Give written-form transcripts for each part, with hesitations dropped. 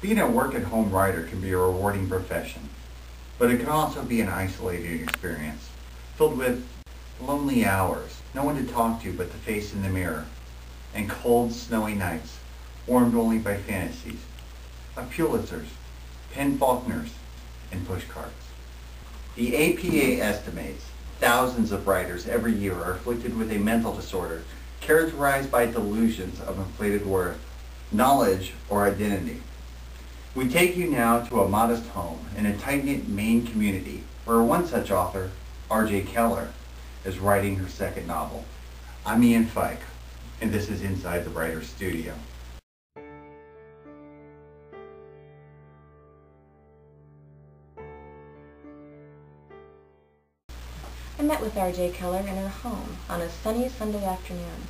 Being a work-at-home writer can be a rewarding profession, but it can also be an isolating experience, filled with lonely hours, no one to talk to but the face in the mirror, and cold, snowy nights, warmed only by fantasies of Pulitzers, Penn Faulkners, and pushcarts. The APA estimates thousands of writers every year are afflicted with a mental disorder characterized by delusions of inflated worth, knowledge, or identity. We take you now to a modest home in a tight-knit Maine community where one such author, R.J. Keller, is writing her second novel. I'm Ian Fike, and this is Inside the Writer's Studio. I met with R.J. Keller in her home on a sunny Sunday afternoon.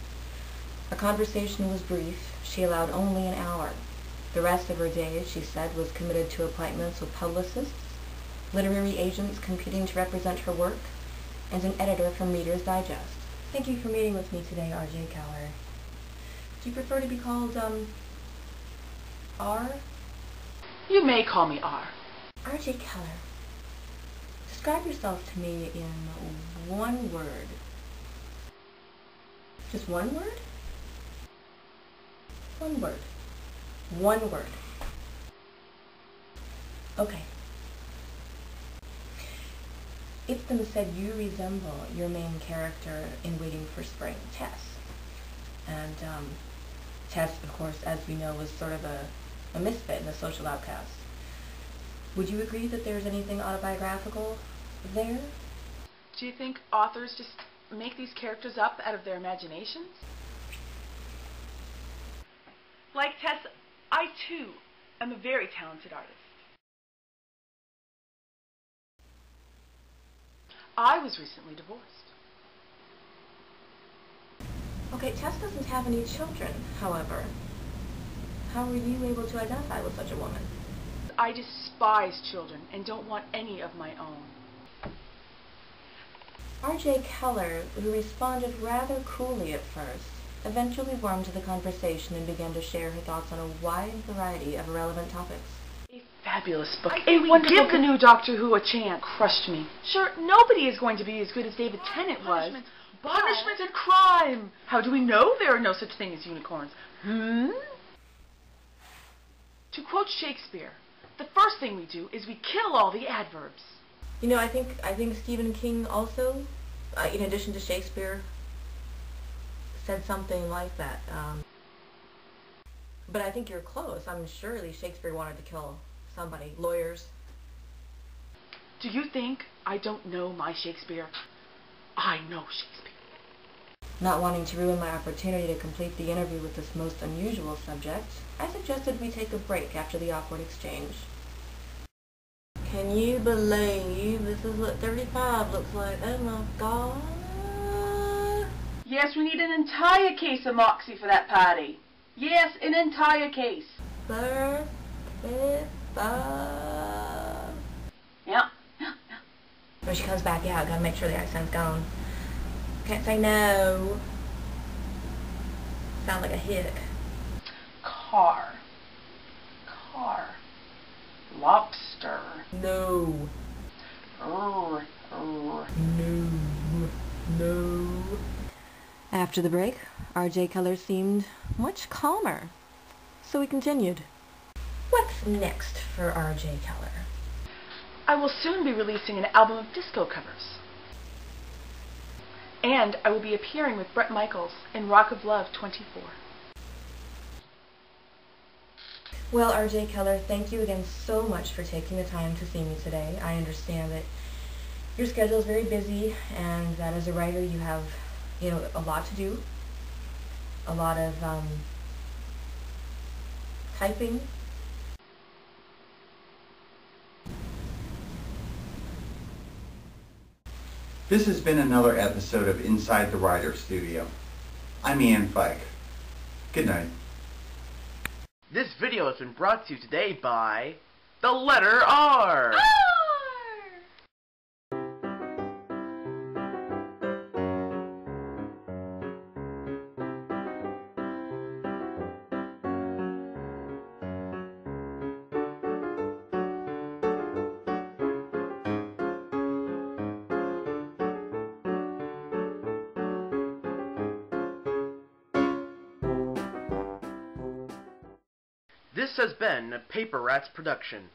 Our conversation was brief. She allowed only an hour. The rest of her day, she said, was committed to appointments with publicists, literary agents competing to represent her work, and an editor from Reader's Digest. Thank you for meeting with me today, R.J. Keller. Do you prefer to be called, R? You may call me R. R.J. Keller, describe yourself to me in one word. Just one word? One word. One word. Okay. It's been said you resemble your main character in Waiting for Spring, Tess. And Tess, of course, as we know, was sort of a misfit and a social outcast. Would you agree that there's anything autobiographical there? Do you think authors just make these characters up out of their imaginations? Like Tess, I too am a very talented artist. I was recently divorced. Okay, Tess doesn't have any children, however. How were you able to identify with such a woman? I despise children and don't want any of my own. R.J. Keller, who responded rather coolly at first, eventually warmed to the conversation and began to share her thoughts on a wide variety of relevant topics. A fabulous book. A wonderful. Give the new Doctor Who a chance. Crushed me. Sure, nobody is going to be as good as David Tennant was. Punishment and crime. How do we know there are no such thing as unicorns? To quote Shakespeare, the first thing we do is we kill all the adverbs. You know, I think Stephen King also, in addition to Shakespeare, said something like that. But I think you're close. I mean, surely Shakespeare wanted to kill somebody. Lawyers. Do you think I don't know my Shakespeare? I know Shakespeare. Not wanting to ruin my opportunity to complete the interview with this most unusual subject, I suggested we take a break after the awkward exchange. Can you believe this is what 35 looks like? Oh my God. Yes, we need an entire case of Moxie for that party. Yes, an entire case. 35. Yeah. When she comes back out, gotta make sure the accent's gone. Can't say no. Sound like a hick. Car. Lobster. No. No. After the break, R.J. Keller seemed much calmer, so we continued. What's next for R.J. Keller? I will soon be releasing an album of disco covers. And I will be appearing with Bret Michaels in Rock of Love 24. Well, R.J. Keller, thank you again so much for taking the time to see me today. I understand that your schedule is very busy and that as a writer you have, a lot to do. A lot of typing. This has been another episode of Inside the Writer's Studio. I'm Ian Fike. Good night. This video has been brought to you today by the letter R. This has been a Paper Rats production.